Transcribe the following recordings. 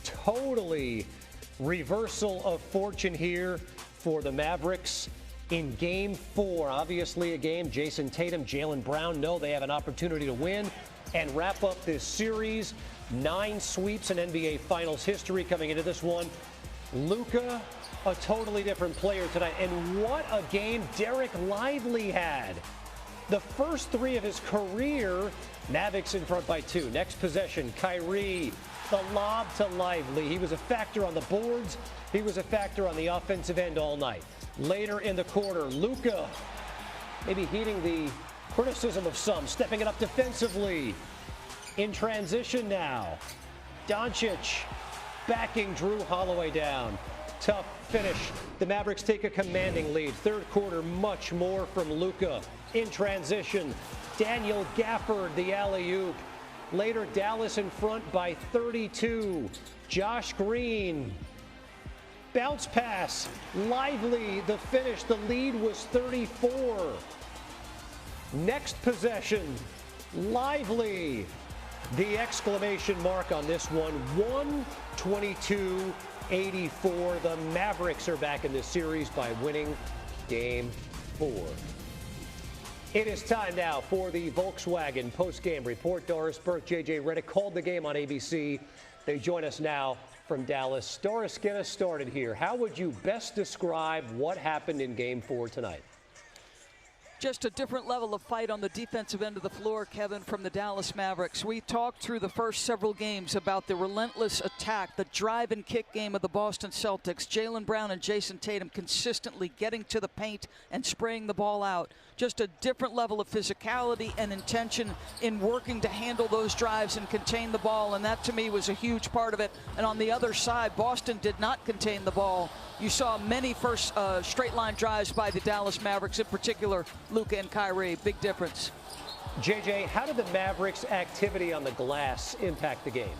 totally reversal of fortune here for the Mavericks in Game 4. Obviously a game Jason Tatum, Jaylen Brown know they have an opportunity to win and wrap up this series. 9 sweeps in NBA Finals history coming into this one. Luka, a totally different player tonight. And what a game Derek Lively had. The first 3 of his career, Mavericks in front by 2. Next possession, Kyrie, the lob to Lively. He was a factor on the boards. He was a factor on the offensive end all night. Later in the quarter, Luka, maybe heeding the criticism of some, stepping it up defensively. In transition now, Doncic backing Drew Holloway down. Tough finish. The Mavericks take a commanding lead. Third quarter, much more from Luka. In transition, Daniel Gafford, the alley-oop. Later, Dallas in front by 32. Josh Green, bounce pass. Lively, the finish. The lead was 34. Next possession, Lively. The exclamation mark on this one, 122-84. The Mavericks are back in this series by winning Game 4. It is time now for the Volkswagen post-game report. Doris Burke, JJ Redick called the game on ABC. They join us now from Dallas. Doris, get us started here. How would you best describe what happened in Game 4 tonight? Just a different level of fight on the defensive end of the floor, Kevin, from the Dallas Mavericks. We talked through the first several games about the relentless attack, the drive and kick game of the Boston Celtics. Jaylen Brown and Jason Tatum consistently getting to the paint and spraying the ball out. Just a different level of physicality and intention in working to handle those drives and contain the ball, and that to me was a huge part of it. And on the other side, Boston did not contain the ball. You saw many first straight line drives by the Dallas Mavericks, in particular Luka and Kyrie. Big difference. JJ, how did the Mavericks' activity on the glass impact the game?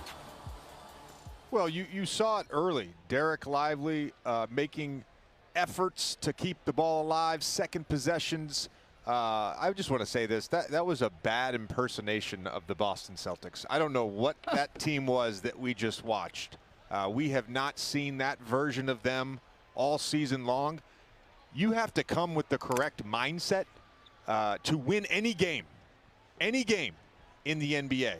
Well, you saw it early. Derek Lively making efforts to keep the ball alive, second possessions. I just want to say this, that was a bad impersonation of the Boston Celtics. I don't know what that team was that we just watched. We have not seen that version of them all season long. You have to come with the correct mindset to win any game in the NBA.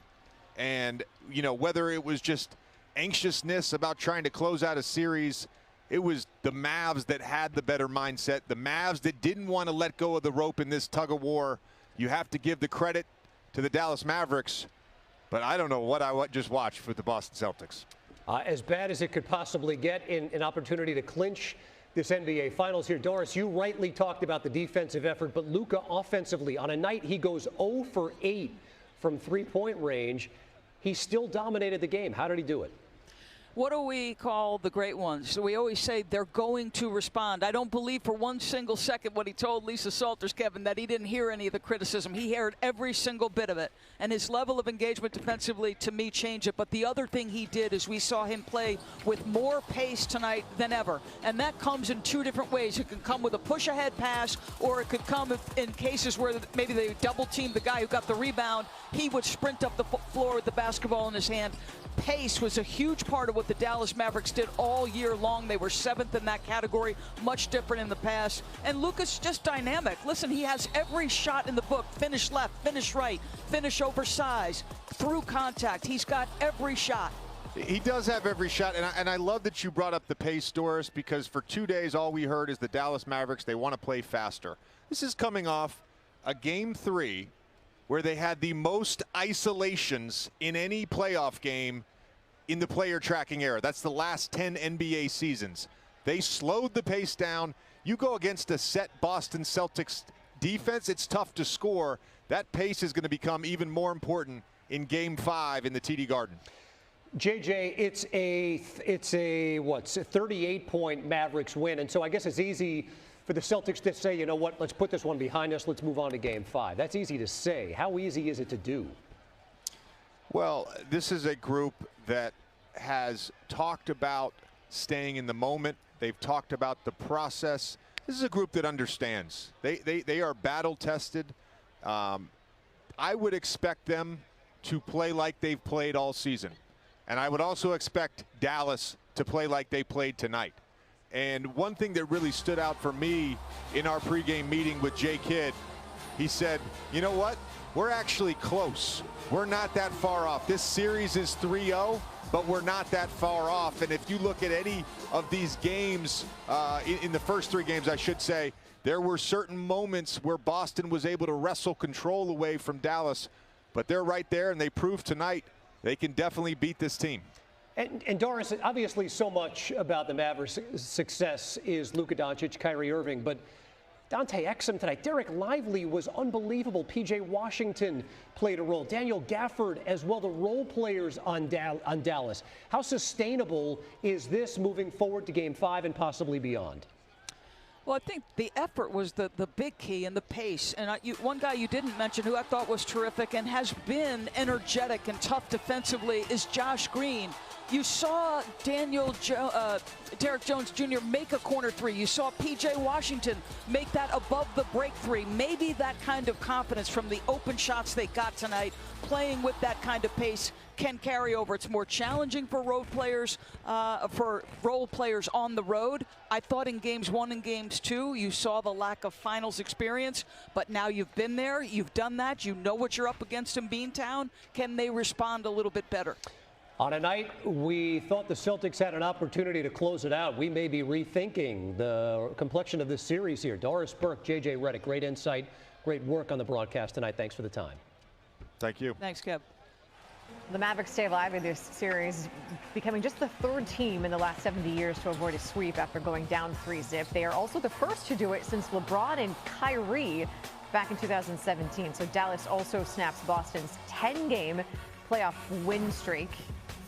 And, you know, whether it was just anxiousness about trying to close out a series, it was the Mavs that had the better mindset, the Mavs that didn't want to let go of the rope in this tug of war. You have to give the credit to the Dallas Mavericks, but I don't know what I just watched with the Boston Celtics. As bad as it could possibly get in an opportunity to clinch this NBA Finals here. Doris, you rightly talked about the defensive effort, but Luka offensively, on a night he goes 0 for 8 from three-point range, he still dominated the game. How did he do it? What do we call the great ones? So we always say they're going to respond. I don't believe for one single second what he told Lisa Salters, Kevin, that he didn't hear any of the criticism. He heard every single bit of it. And his level of engagement defensively, to me, changed it. But the other thing he did is we saw him play with more pace tonight than ever. And that comes in 2 different ways. It can come with a push-ahead pass, or it could come in cases where maybe they double-teamed the guy who got the rebound. He would sprint up the floor with the basketball in his hand. Pace was a huge part of what the Dallas Mavericks did all year long. They were 7th in that category, much different in the past. And Luka's just dynamic. Listen, he has every shot in the book. Finish left, finish right, finish oversized, through contact. He's got every shot. He does have every shot, and I love that you brought up the pace, Doris, because for 2 days all we heard is the Dallas Mavericks, they want to play faster. This is coming off a Game 3 where they had the most isolations in any playoff game in the player tracking era. That's the last 10 NBA seasons. They slowed the pace down. You go against a set Boston Celtics defense, it's tough to score. That pace is going to become even more important in Game 5 in the TD Garden. JJ, it's a 38-point Mavericks win, and so I guess it's easy for the Celtics to say, you know what, let's put this one behind us, let's move on to Game 5. That's easy to say. How easy is it to do? Well, this is a group that has talked about staying in the moment. They've talked about the process. This is a group that understands. They are battle tested. I would expect them to play like they've played all season. And I would also expect Dallas to play like they played tonight. And one thing that really stood out for me in our pregame meeting with Jay Kidd, he said, you know what? We're actually close. We're not that far off. This series is 3-0, but we're not that far off. And if you look at any of these games, in the first 3 games, I should say, there were certain moments where Boston was able to wrestle control away from Dallas. But they're right there, and they proved tonight they can definitely beat this team. And Doris, obviously so much about the Mavericks' success is Luka Doncic, Kyrie Irving, but Dante Exum tonight, Derek Lively was unbelievable. P.J. Washington played a role. Daniel Gafford as well, the role players on Dallas. How sustainable is this moving forward to Game 5 and possibly beyond? Well, I think the effort was the big key and the pace. And one guy you didn't mention who I thought was terrific and has been energetic and tough defensively is Josh Green. You saw Derek Jones Jr. make a corner 3. You saw P.J. Washington make that above the break 3. Maybe that kind of confidence from the open shots they got tonight, playing with that kind of pace, can carry over. It's more challenging for role players on the road. I thought in games 1 and games 2, you saw the lack of finals experience, but now you've been there, you've done that, you know what you're up against in Beantown. Can they respond a little bit better? On a night we thought the Celtics had an opportunity to close it out, we may be rethinking the complexion of this series here. Doris Burke, JJ Redick, great insight, great work on the broadcast tonight. Thanks for the time. Thank you. Thanks, Kev. The Mavericks stay alive in this series, becoming just the 3rd team in the last 70 years to avoid a sweep after going down 3-0. They are also the first to do it since LeBron and Kyrie back in 2017. So Dallas also snaps Boston's 10-game playoff win streak.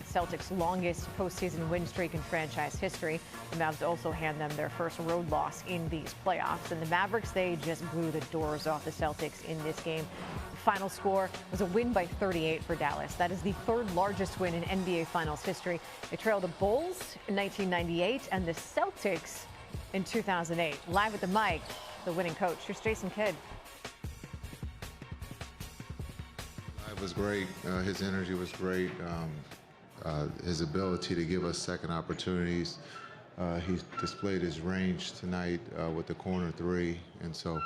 Celtics' longest postseason win streak in franchise history. The Mavs also hand them their first road loss in these playoffs. And the Mavericks, they just blew the doors off the Celtics in this game. The final score was a win by 38 for Dallas. That is the 3rd largest win in NBA Finals history. They trailed the Bulls in 1998 and the Celtics in 2008. Live at the mic, the winning coach. Here's Jason Kidd. It was great. His energy was great. His ability to give us second opportunities. He displayed his range tonight with the corner 3, and so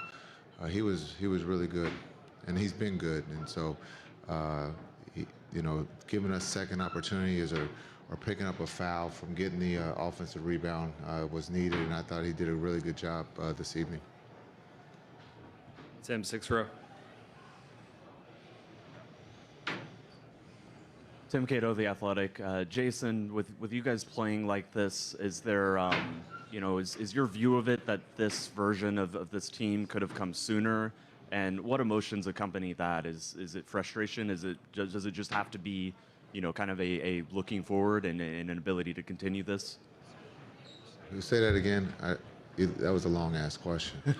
he was really good, and he's been good. And so, giving us second opportunities or picking up a foul from getting the offensive rebound was needed, and I thought he did a really good job this evening. Tim, 6th row. Tim Cato, The Athletic. Jason, with you guys playing like this, is there, is your view of it that this version of this team could have come sooner? And what emotions accompany that? Is it frustration? Does it just have to be, kind of a looking forward and an ability to continue this? You say that again? That was a long-ass question. Fair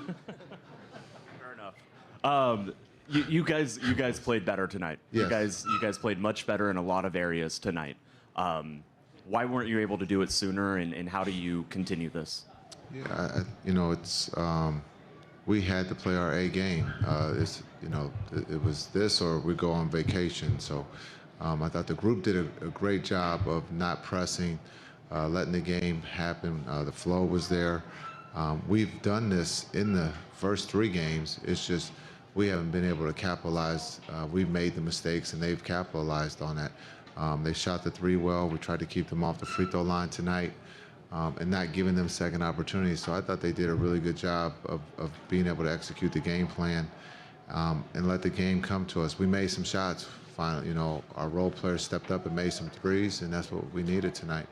enough. You guys played better tonight. Yes. You guys played much better in a lot of areas tonight. Why weren't you able to do it sooner, and how do you continue this? Yeah, it's we had to play our A game. It was this or we go on vacation. So I thought the group did a great job of not pressing, letting the game happen. The flow was there. We've done this in the first 3 games. It's just we haven't been able to capitalize. We've made the mistakes, and they've capitalized on that. They shot the 3 well. We tried to keep them off the free throw line tonight and not giving them second opportunities. So I thought they did a really good job of being able to execute the game plan and let the game come to us. We made some shots. Finally, our role players stepped up and made some threes, and that's what we needed tonight.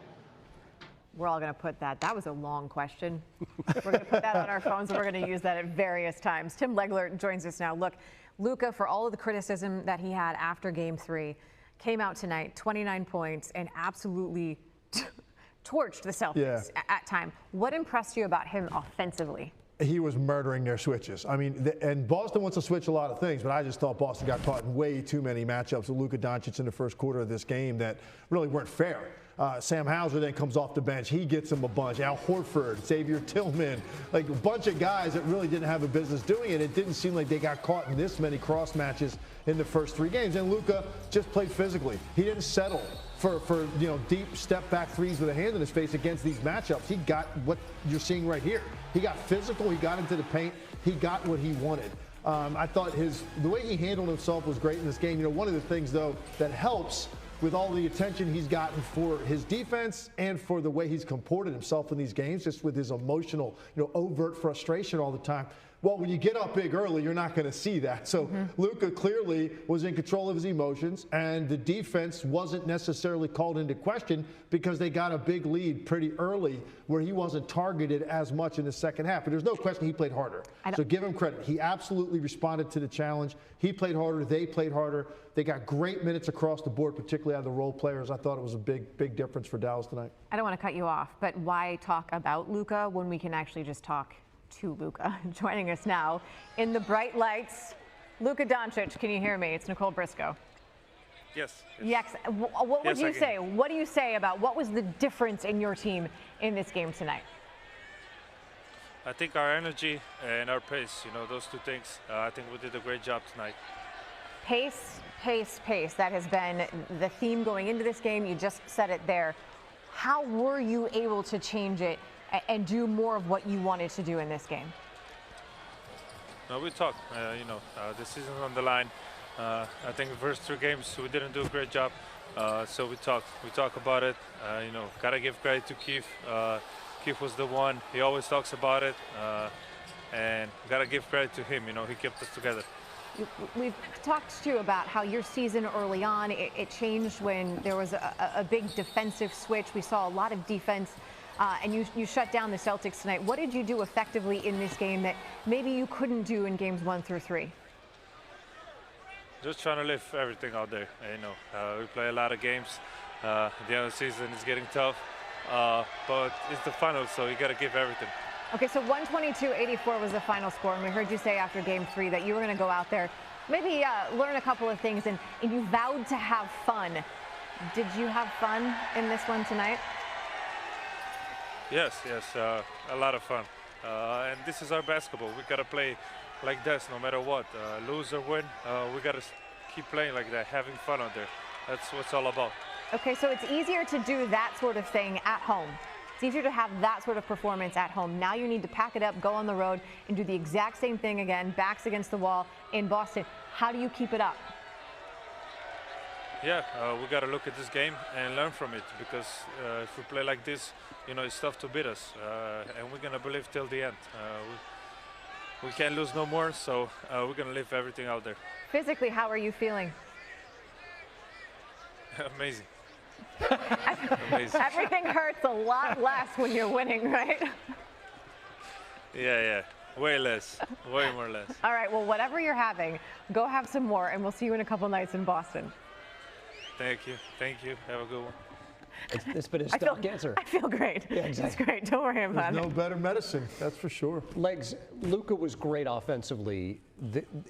We're all going to put that. That was a long question. We're going to put that on our phones, and we're going to use that at various times. Tim Legler joins us now. Look, Luka, for all of the criticism that he had after Game 3, came out tonight, 29 points, and absolutely torched the Celtics at time. What impressed you about him offensively? He was murdering their switches. I mean, and Boston wants to switch a lot of things, but I just thought Boston got caught in way too many matchups with Luka Doncic in the first quarter of this game that really weren't fair. Sam Hauser then comes off the bench. He gets him a bunch. Al Horford, Xavier Tillman, like a bunch of guys that really didn't have a business doing it. It didn't seem like they got caught in this many cross matches in the first 3 games. And Luka just played physically. He didn't settle for deep step back threes with a hand in his face against these matchups. He got what you're seeing right here. He got physical. He got into the paint. He got what he wanted. I thought the way he handled himself was great in this game. One of the things, though, that helps with all the attention he's gotten for his defense and for the way he's comported himself in these games, just with his emotional, overt frustration all the time. Well, when you get up big early, you're not going to see that. So Luka clearly was in control of his emotions, and the defense wasn't necessarily called into question because they got a big lead pretty early where he wasn't targeted as much in the second half. But there's no question he played harder. So give him credit. He absolutely responded to the challenge. He played harder. They played harder. They got great minutes across the board, particularly out of the role players. I thought it was a big difference for Dallas tonight. I don't want to cut you off, but why talk about Luka when we can actually just talk to Luka? Joining us now in the bright lights, Luka Doncic. Can you hear me? It's Nicole Briscoe. Yes. Yes. What would you say? What do you say about what was the difference in your team in this game tonight? I think our energy and our pace, those two things, I think we did a great job tonight. Pace, pace, pace. That has been the theme going into this game. You just said it there. How were you able to change it and do more of what you wanted to do in this game? No, we talked. The season's on the line. I think the first 3 games we didn't do a great job. So we talked. We talk about it. Gotta give credit to Keith. Keith was the one. He always talks about it. And gotta give credit to him. He kept us together. We've talked to you about how your season early on, it changed when there was a big defensive switch. We saw a lot of defense. And you shut down the Celtics tonight. What did you do effectively in this game that maybe you couldn't do in games 1 through 3? Just trying to live everything out there. We play a lot of games. The end of the season is getting tough, but it's the finals, so you got to give everything. Okay, so 122-84 was the final score, and we heard you say after game 3 that you were going to go out there, maybe learn a couple of things, and you vowed to have fun. Did you have fun in this one tonight? Yes, a lot of fun. And this is our basketball. We got to play like this no matter what. Lose or win, we got to keep playing like that, having fun out there. That's what it's all about. Okay, so it's easier to do that sort of thing at home. It's easier to have that sort of performance at home. Now you need to pack it up, go on the road, and do the exact same thing again, backs against the wall in Boston. How do you keep it up? Yeah, we got to look at this game and learn from it, because if we play like this, it's tough to beat us, and we're going to believe till the end. We can't lose no more, so we're going to leave everything out there. Physically, how are you feeling? Amazing. Amazing. Everything hurts a lot less when you're winning, right? Yeah. Way less. Way more less. All right, well, whatever you're having, go have some more, and we'll see you in a couple nights in Boston. Thank you. Have a good one. It's been a stomach cancer. I feel great. Yeah, exactly. It's great. Don't worry about it. There's no better medicine, that's for sure. Legs, Luka was great offensively.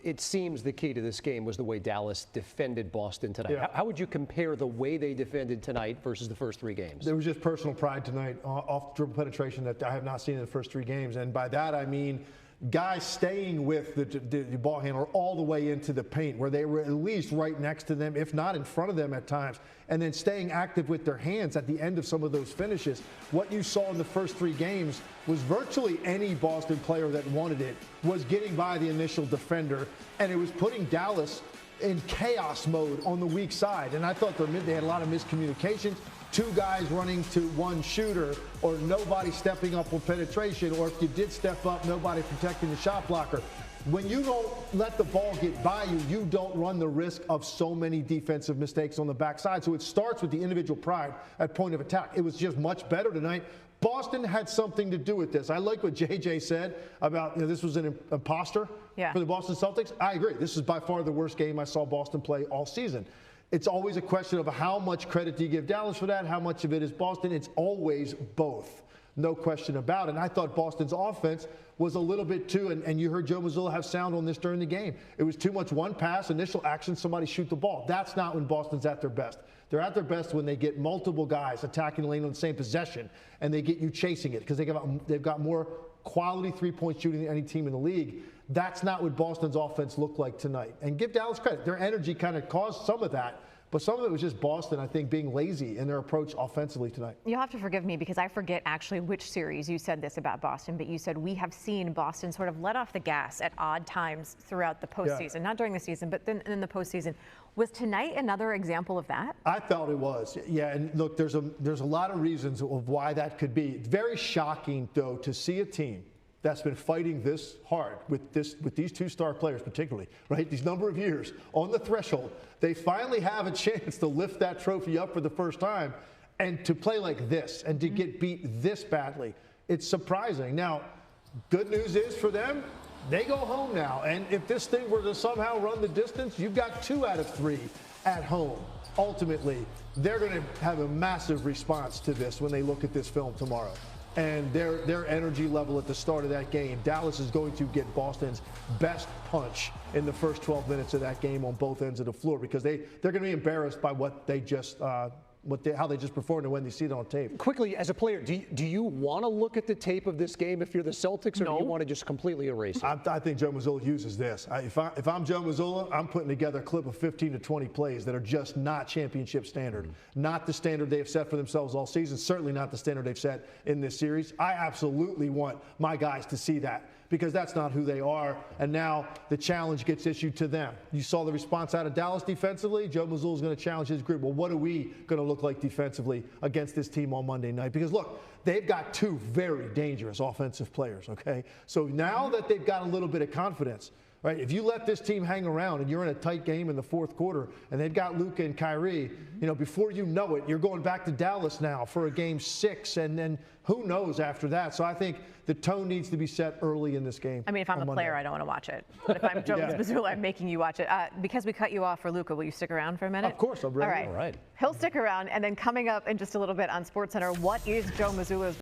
It seems the key to this game was the way Dallas defended Boston tonight. Yeah. How would you compare the way they defended tonight versus the first 3 games? There was just personal pride tonight off dribble penetration that I have not seen in the first 3 games. And by that, I mean guys staying with the ball handler all the way into the paint, where they were at least right next to them, if not in front of them at times, and then staying active with their hands at the end of some of those finishes. What you saw in the first 3 games was virtually any Boston player that wanted it was getting by the initial defender, and it was putting Dallas in chaos mode on the weak side. And I thought they had a lot of miscommunications. 2 guys running to 1 shooter, or nobody stepping up on penetration, or if you did step up, nobody protecting the shot blocker. When you don't let the ball get by you, you don't run the risk of so many defensive mistakes on the backside. So it starts with the individual pride at point of attack. It was just much better tonight. Boston had something to do with this. I like what JJ said about this was an imposter for the Boston Celtics. I agree. This is by far the worst game I saw Boston play all season. It's always a question of how much credit do you give Dallas for that, how much of it is Boston. It's always both, no question about it. And I thought Boston's offense was a little bit too, and you heard Joe Mazzulla have sound on this during the game. It was too much one pass, initial action, somebody shoot the ball. That's not when Boston's at their best. They're at their best when they get multiple guys attacking the lane on the same possession, and they get you chasing it, because they've got more quality three-point shooting than any team in the league. That's not what Boston's offense looked like tonight. And give Dallas credit. Their energy kind of caused some of that, But some of it was just Boston, I think, being lazy in their approach offensively tonight. You'll have to forgive me because I forget actually which series you said this about Boston, but you said we have seen Boston sort of let off the gas at odd times throughout the postseason. Yeah. Not during the season, but then in the postseason. Was tonight another example of that? I felt it was. Yeah, and look, there's a lot of reasons of why that could be. Very shocking, though, to see a team that's been fighting this hard with these two star players particularly, right? These number of years on the threshold. They finally have a chance to lift that trophy up for the first time and to play like this and to get beat this badly. It's surprising. Now, good news is for them, they go home now. And if this thing were to somehow run the distance, you've got 2 out of 3 at home. Ultimately, they're going to have a massive response to this when they look at this film tomorrow. And their energy level at the start of that game, Dallas is going to get Boston's best punch in the first 12 minutes of that game on both ends of the floor because they're going to be embarrassed by what they just how they just performed and when they see it on tape. Quickly, as a player, do you want to look at the tape of this game if you're the Celtics, or do you want to just completely erase it? I think Joe Mazzulla uses this. If I'm Joe Mazzulla, I'm putting together a clip of 15 to 20 plays that are just not championship standard, not the standard they've set for themselves all season, certainly not the standard they've set in this series. I absolutely want my guys to see that, because that's not who they are. And now the challenge gets issued to them. You saw the response out of Dallas defensively. Joe Mazzulla is going to challenge his group. Well, what are we going to look like defensively against this team on Monday night? Because look, they've got 2 very dangerous offensive players, okay? So now that they've got a little bit of confidence, right? If you let this team hang around and you're in a tight game in the fourth quarter and they've got Luka and Kyrie, before you know it, you're going back to Dallas now for a game 6, and then who knows after that. So I think the tone needs to be set early in this game. I mean, if I'm a player, I don't want to watch it. But if I'm Joe Mazzulla, I'm making you watch it. Because we cut you off for Luka, will you stick around for a minute? Of course, I'm ready. All right. He'll stick around, and then coming up in just a little bit on SportsCenter, what is Joe Mazzulla's